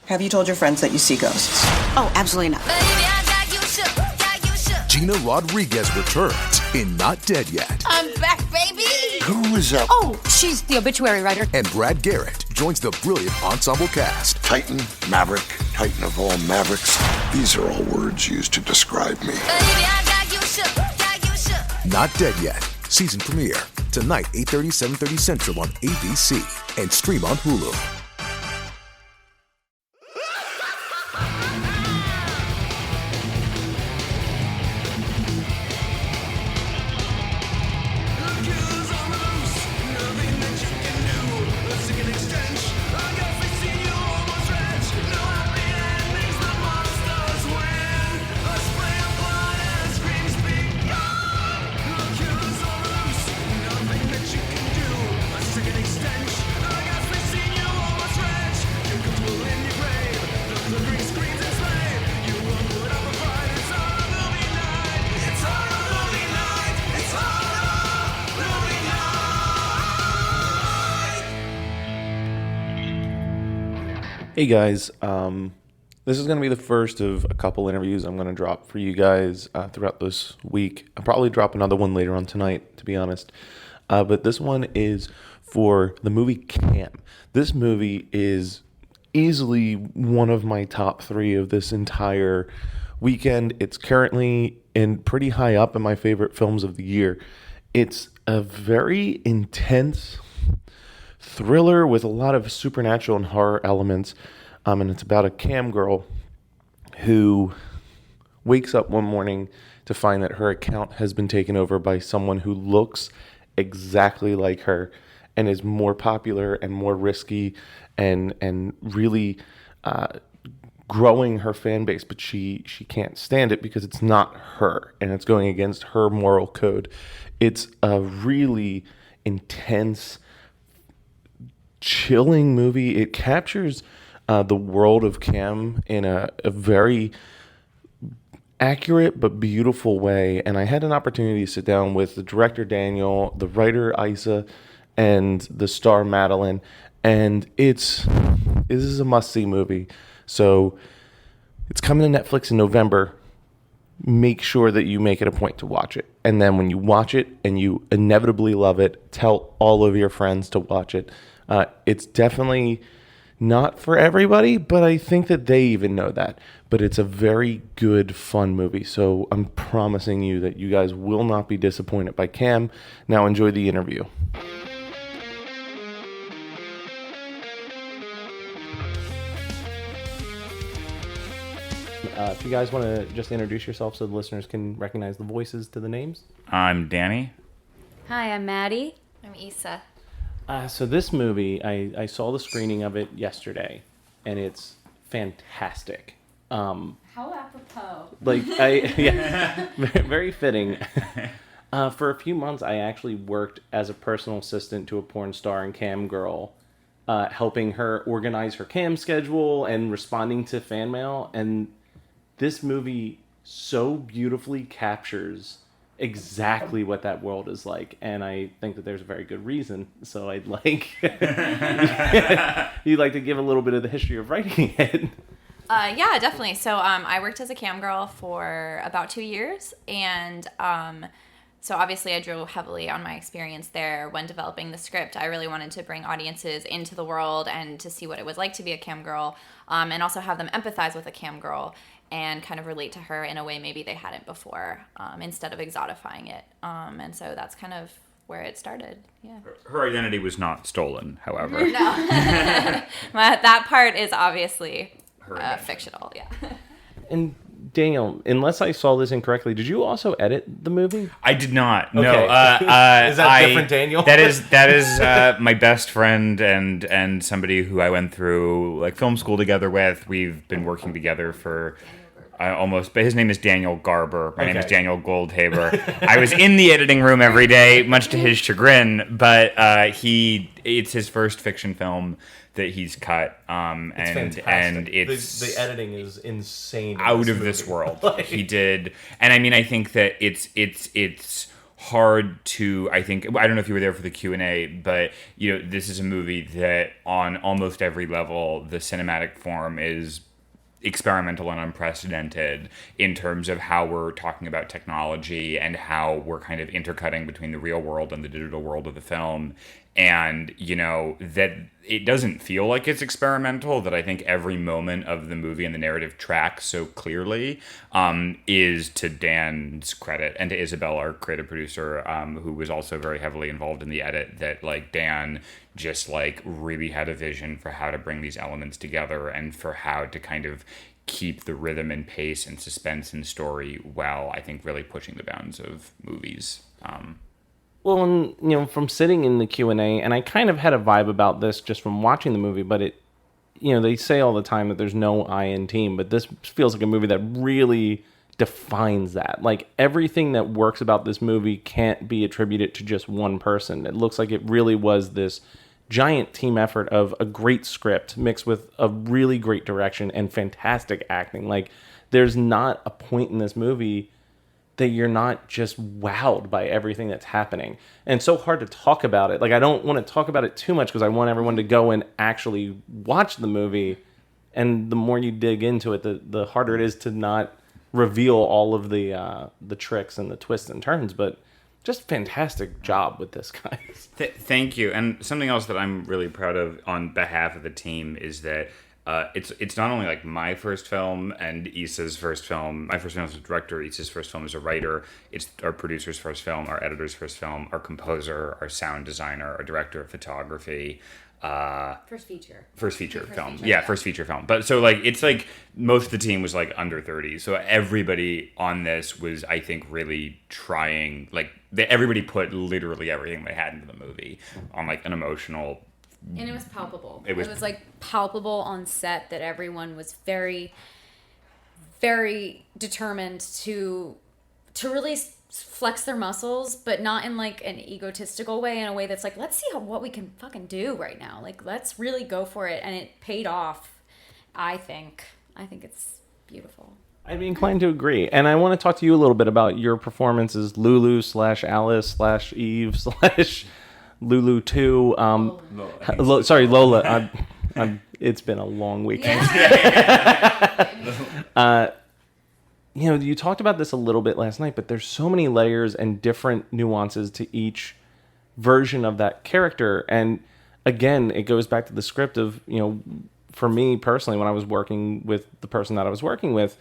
Have you told your friends that you see ghosts? Oh, absolutely not. Gina Rodriguez returns in Not Dead Yet. I'm back, baby! Who is up? Oh, she's the obituary writer. And Brad Garrett joins the brilliant ensemble cast. Titan, Maverick, Titan of all Mavericks. These are all words used to describe me. Not Dead Yet. Season premiere. Tonight, 8:30, 7:30 Central on ABC. And stream on Hulu. Hey guys, this is going to be the first of a couple interviews I'm going to drop for you guys throughout this week. I'll probably drop another one later on tonight, to be honest. But this one is for the movie Cam. This movie is easily one of my top 3 of this entire weekend. It's currently pretty high up in my favorite films of the year. It's a very intense thriller with a lot of supernatural and horror elements, and it's about a cam girl who wakes up one morning to find that her account has been taken over by someone who looks exactly like her and is more popular and more risky and really growing her fan base, but she can't stand it because it's not her and it's going against her moral code. It's a really intense, chilling movie. It captures the world of Cam in a very accurate but beautiful way. And I had an opportunity to sit down with the director Daniel, the writer Isa, and the star Madeline. And this is a must-see movie. So it's coming to Netflix in November. Make sure that you make it a point to watch it. And then when you watch it and you inevitably love it, tell all of your friends to watch it. It's definitely not for everybody, but I think that they even know that. But it's a very good, fun movie. So I'm promising you that you guys will not be disappointed by Cam. Now enjoy the interview. If you guys want to just introduce yourself so the listeners can recognize the voices to the names. I'm Danny. Hi, I'm Maddie. I'm Isa. So this movie, I saw the screening of it yesterday, and it's fantastic. How apropos. Very fitting. For a few months, I actually worked as a personal assistant to a porn star and cam girl, helping her organize her cam schedule and responding to fan mail. And this movie so beautifully captures exactly what that world is like, and I think that there's a very good reason. So I'd like you'd like to give a little bit of the history of writing it. Yeah, definitely. So I worked as a cam girl for about 2 years, and so obviously I drew heavily on my experience there when developing the script. I really wanted to bring audiences into the world and to see what it was like to be a cam girl, and also have them empathize with a cam girl and kind of relate to her in a way maybe they hadn't before, instead of exotifying it. And so that's kind of where it started. Yeah. Her identity was not stolen, however. No. That part is obviously fictional, yeah. And Daniel, unless I saw this incorrectly, did you also edit the movie? I did not. Okay. No. Is that different, Daniel? That is my best friend and somebody who I went through like film school together with. We've been working together for almost. But his name is Daniel Garber. My name is Daniel Goldhaber. I was in the editing room every day, much to his chagrin. But it's his first fiction film that he's cut, and it's the editing is insane, out of this world. He did, and I mean, I think that it's hard to, I think, I don't know if you were there for the Q&A, but this is a movie that on almost every level the cinematic form is experimental and unprecedented in terms of how we're talking about technology and how we're kind of intercutting between the real world and the digital world of the film. And, that it doesn't feel like it's experimental, that I think every moment of the movie and the narrative tracks so clearly is to Dan's credit and to Isabel, our creative producer, who was also very heavily involved in the edit, that like Dan just like really had a vision for how to bring these elements together and for how to kind of keep the rhythm and pace and suspense and story while I think really pushing the bounds of movies. Well, and, from sitting in the Q&A, and I kind of had a vibe about this just from watching the movie, but it, they say all the time that there's no I in team, but this feels like a movie that really defines that. Like, everything that works about this movie can't be attributed to just one person. It looks like it really was this giant team effort of a great script mixed with a really great direction and fantastic acting. Like, there's not a point in this movie that you're not just wowed by everything that's happening. And it's so hard to talk about it. Like, I don't want to talk about it too much because I want everyone to go and actually watch the movie. And the more you dig into it, the harder it is to not reveal all of the tricks and the twists and turns. But just fantastic job with this, guys. Thank you. And something else that I'm really proud of on behalf of the team is that it's not only like my first film and Isa's first film. My first film as a director, Isa's first film as a writer. It's our producer's first film, our editor's first film, our composer, our sound designer, our director of photography. First feature film. First feature film. But so like it's like most of the team was like under 30. So everybody on this was, I think, really trying. Like everybody put literally everything they had into the movie on like an emotional. And it was palpable. It was like palpable on set that everyone was very, very determined to really flex their muscles, but not in like an egotistical way, in a way that's like, let's see what we can fucking do right now. Like, let's really go for it. And it paid off, I think. I think it's beautiful. I'd be inclined to agree. And I want to talk to you a little bit about your performance as Lulu / Alice / Eve / Lulu 2. Lola. It's been a long weekend. You talked about this a little bit last night, but there's so many layers and different nuances to each version of that character. And again, it goes back to the script of, for me personally, when I was working with the person that I was working with,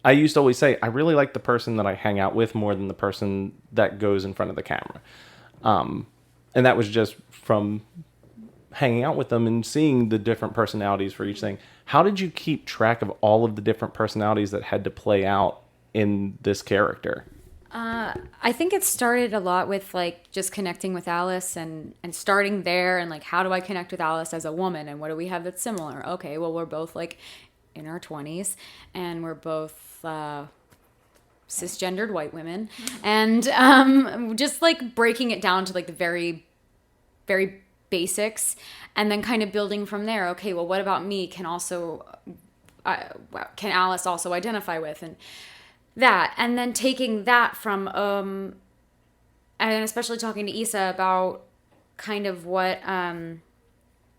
I used to always say, I really like the person that I hang out with more than the person that goes in front of the camera. And that was just from hanging out with them and seeing the different personalities for each thing. How did you keep track of all of the different personalities that had to play out in this character? I think it started a lot with like just connecting with Alice and starting there and like, how do I connect with Alice as a woman and what do we have that's similar? Okay, well, we're both like in our 20s and we're both cisgendered white women, and just like breaking it down to like the very, very basics, and then kind of building from there. Okay, well, what about me can Alice also identify with, and that, and then taking that from and especially talking to Isa about kind of what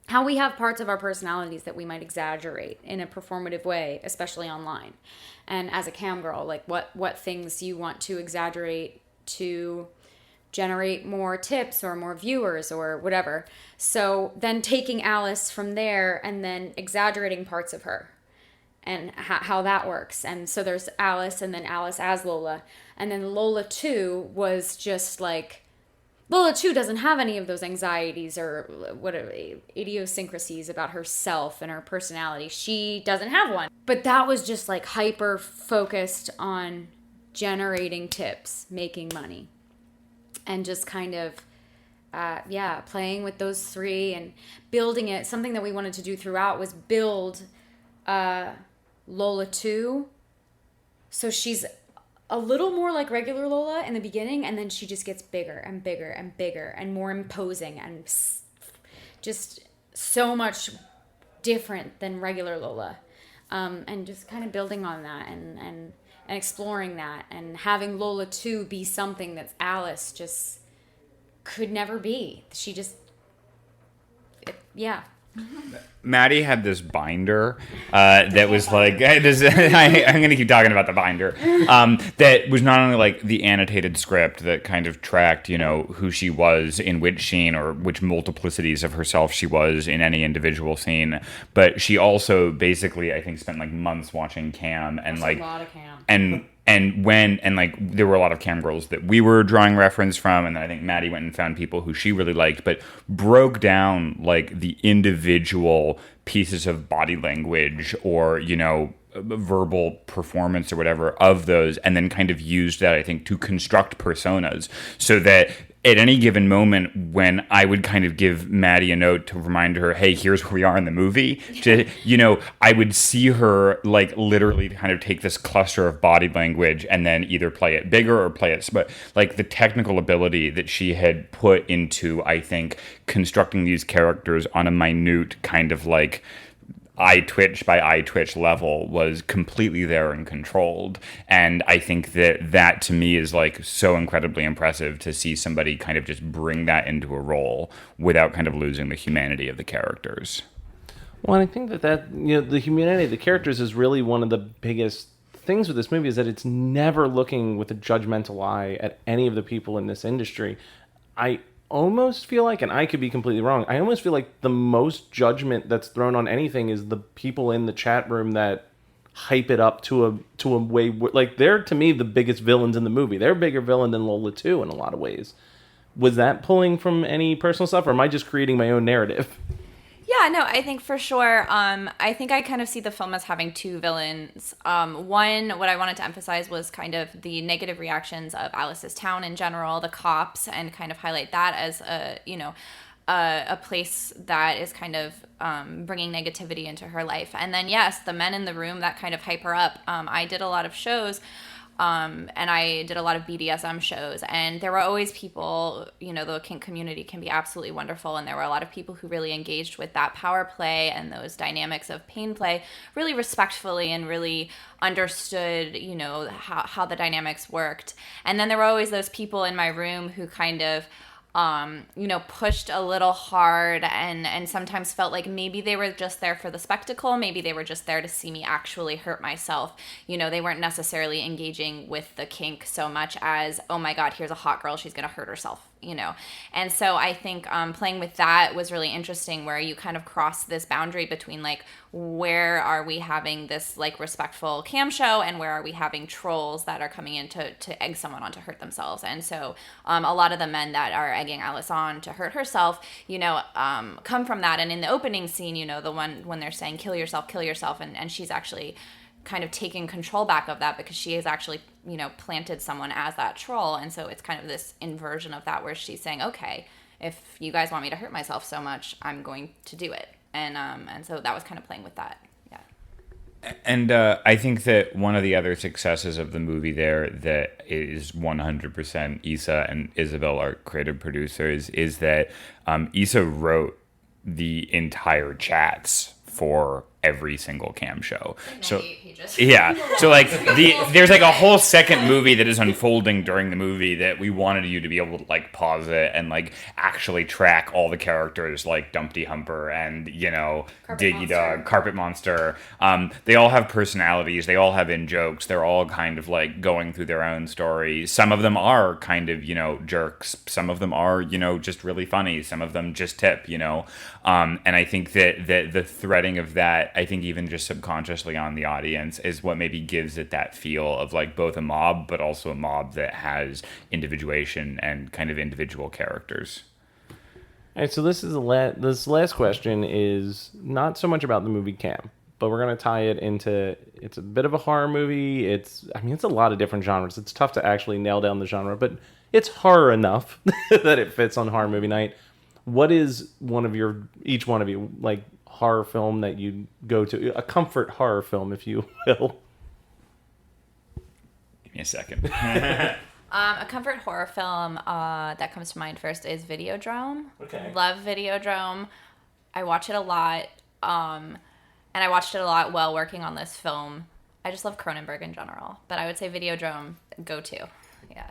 how we have parts of our personalities that we might exaggerate in a performative way, especially online. And as a cam girl, like what things you want to exaggerate to generate more tips or more viewers or whatever. So then taking Alice from there and then exaggerating parts of her and how that works. And so there's Alice and then Alice as Lola. And then Lola 2 was just like, Lola 2 doesn't have any of those anxieties or what idiosyncrasies about herself and her personality. She doesn't have one. But that was just like hyper focused on generating tips, making money. And just kind of, playing with those three and building it. Something that we wanted to do throughout was build Lola 2. So she's a little more like regular Lola in the beginning, and then she just gets bigger and bigger and bigger and more imposing and just so much different than regular Lola. And just kind of building on that and and exploring that, and having Lola 2 be something that Alice just could never be. She just, yeah. Maddie had this binder that was like, I'm going to keep talking about the binder, that was not only like the annotated script that kind of tracked, you know, who she was in which scene or which multiplicities of herself she was in any individual scene, but she also basically, I think, spent like months watching Cam and like, a lot of Cam. And like there were a lot of cam girls that we were drawing reference from, and then I think Maddie went and found people who she really liked, but broke down like the individual pieces of body language or, you know, verbal performance or whatever of those, and then kind of used that, I think, to construct personas, so that at any given moment when I would kind of give Maddie a note to remind her, hey, here's where we are in the movie, to, you know, I would see her like literally kind of take this cluster of body language and then either play it bigger or play it, but like the technical ability that she had put into, I think, constructing these characters on a minute kind of like eye twitch by eye twitch level was completely there and controlled. And I think that to me is like so incredibly impressive to see somebody kind of just bring that into a role without kind of losing the humanity of the characters. Well, I think that you know, the humanity of the characters is really one of the biggest things with this movie, is that it's never looking with a judgmental eye at any of the people in this industry. I almost feel like, and I could be completely wrong, I almost feel like the most judgment that's thrown on anything is the people in the chat room that hype it up to a way, like, they're, to me, the biggest villains in the movie. They're a bigger villain than Lola 2 in a lot of ways. Was that pulling from any personal stuff, or am I just creating my own narrative? Yeah, no, I think for sure. I think I kind of see the film as having two villains. One, what I wanted to emphasize was kind of the negative reactions of Alice's town in general, the cops, and kind of highlight that as a place that is kind of bringing negativity into her life. And then, yes, the men in the room that kind of hype her up. I did a lot of shows. And I did a lot of BDSM shows, and there were always people, you know, the kink community can be absolutely wonderful, and there were a lot of people who really engaged with that power play and those dynamics of pain play really respectfully and really understood, you know, how the dynamics worked. And then there were always those people in my room who kind of you know, pushed a little hard and sometimes felt like maybe they were just there for the spectacle. Maybe they were just there to see me actually hurt myself. You know, they weren't necessarily engaging with the kink so much as, oh my God, here's a hot girl, she's going to hurt herself, you know. And so I think playing with that was really interesting, where you kind of cross this boundary between like, where are we having this like respectful cam show and where are we having trolls that are coming in to egg someone on to hurt themselves. And so a lot of the men that are egging Alice on to hurt herself, you know, come from that. And in the opening scene, you know, the one when they're saying kill yourself, and she's actually kind of taking control back of that, because she has actually, you know, planted someone as that troll. And so it's kind of this inversion of that, where she's saying, okay, if you guys want me to hurt myself so much, I'm going to do it. And so that was kind of playing with that. Yeah. And I think that one of the other successes of the movie there that is 100% Isa and Isabel, our creative producers, is that Isa wrote the entire chats for every single cam show. So yeah, so like there's like a whole second movie that is unfolding during the movie that we wanted you to be able to like pause it and like actually track all the characters, like Dumpty Humper and, you know, Diggy Dog, Carpet Monster. They all have personalities, they all have in jokes, they're all kind of like going through their own stories. Some of them are kind of, you know, jerks, some of them are, you know, just really funny, some of them just tip, you know. And I think that the threading of that, I think even just subconsciously on the audience, is what maybe gives it that feel of like both a mob, but also a mob that has individuation and kind of individual characters. All right, so this last question is not so much about the movie Cam, but we're going to tie it into, it's a bit of a horror movie. It's a lot of different genres. It's tough to actually nail down the genre, but it's horror enough that it fits on Horror Movie Night. What is each one of you, like, horror film that you go to, a comfort horror film, if you will? Give me a second. A comfort horror film that comes to mind first is Videodrome. Okay. Love Videodrome. I watch it a lot, and I watched it a lot while working on this film. I just love Cronenberg in general. But I would say Videodrome, go to. Yeah.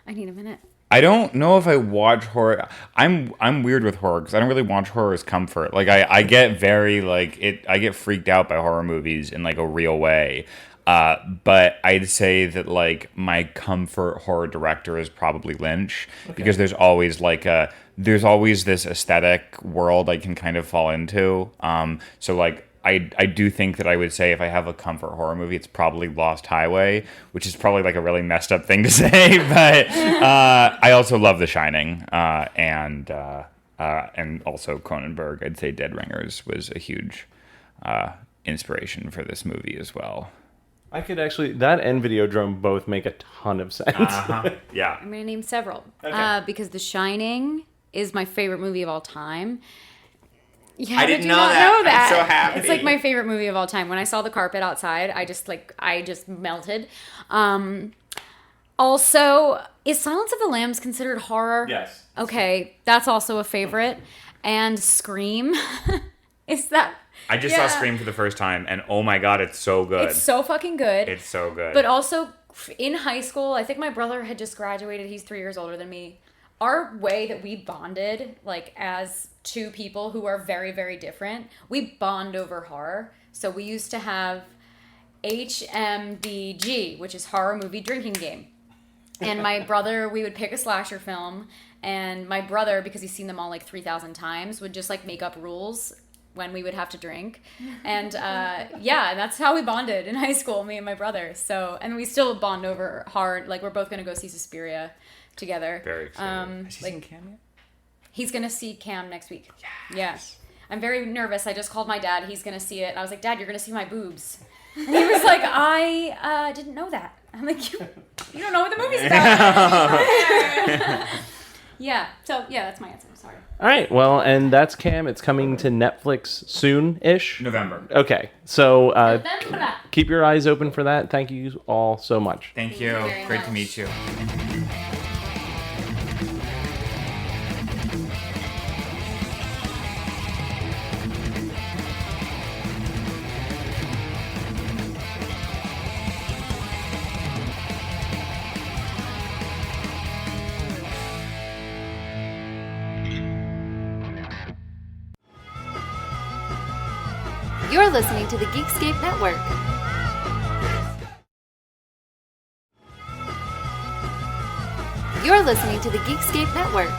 I need a minute. I don't know if I watch horror. I'm weird with horror because I don't really watch horror as comfort. Like I get very like it. I get freaked out by horror movies in like a real way. But I'd say that like my comfort horror director is probably Lynch because there's always this aesthetic world I can kind of fall into. So like I do think that I would say if I have a comfort horror movie, it's probably Lost Highway, which is probably like a really messed up thing to say, but I also love The Shining and also Cronenberg. I'd say Dead Ringers was a huge inspiration for this movie as well. I could actually, that and Videodrome both make a ton of sense. Yeah. I'm going to name several. Okay. Because The Shining is my favorite movie of all time. Yeah, I didn't know that. I'm so happy. It's like my favorite movie of all time. When I saw the carpet outside, I just melted. Also, is Silence of the Lambs considered horror? Yes. Okay, that's also a favorite. And Scream. Is that... I just saw Scream for the first time, and oh my god, it's so good. It's so fucking good. It's so good. But also, in high school, I think my brother had just graduated. He's 3 years older than me. Our way that we bonded, like, as two people who are very, very different, we bond over horror. So we used to have HMDG, which is horror movie drinking game. And my brother, we would pick a slasher film, and my brother, because he's seen them all like 3,000 times, would just like make up rules when we would have to drink. And that's how we bonded in high school, me and my brother. So, and we still bond over hard. Like, we're both going to go see Suspiria together. Very excited. Has he seen Cam yet? He's going to see Cam next week. Yes. Yeah. I'm very nervous. I just called my dad. He's going to see it. And I was like, Dad, you're going to see my boobs. And he was like, I didn't know that. I'm like, you don't know what the movie's about. Yeah. So, yeah, that's my answer. Sorry. All right. Well, and that's Cam. It's coming to Netflix soon-ish. November. Okay. So keep your eyes open for that. Thank you all so much. Thank you. Great to meet you. You're listening to the Geekscape Network. You're listening to the Geekscape Network.